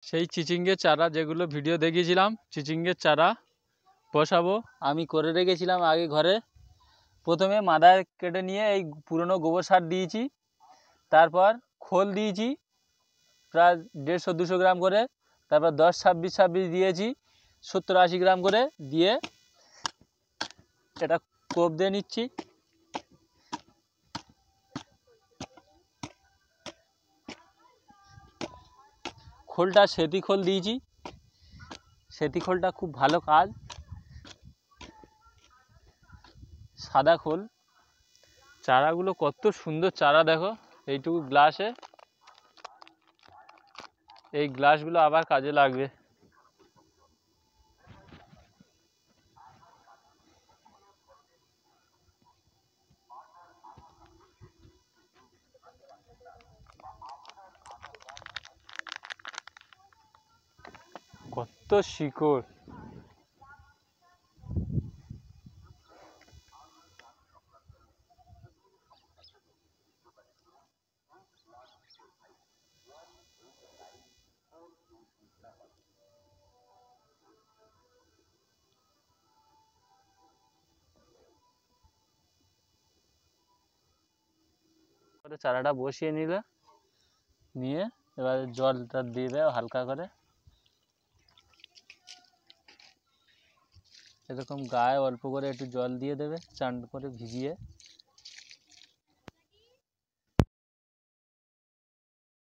সেই চিচিঙ্গের চারা যেগুলো ভিডিও দেখিয়েছিলাম, চিচিঙ্গের চারা বসাবো আমি করে রেখেছিলাম আগে ঘরে। প্রথমে মাদা কেটে নিয়ে এই পুরনো গোবর সার দিয়েছি, তারপর খোল দিয়েছি প্রায় 150-200 গ্রাম করে, তারপর 10-26-26 দিয়েছি 70-80 গ্রাম করে দিয়ে এটা কোপ দিয়ে নিচ্ছি। খোলটা সেতি খোল দিয়েছি, সেতি খোলটা খুব ভালো কাজ, সাদা খোল। চারাগুলো কত সুন্দর চারা দেখো, এইটুকু গ্লাসে, এই গ্লাসগুলো আবার কাজে লাগবে। কত শিকড়, চারাটা বসিয়ে নিলে নিয়ে এবার জলটা দিয়ে দেয় হালকা করে, এরকম গায়ে অল্প করে একটু জল দিয়ে দেবে, চান করে ভিজিয়ে।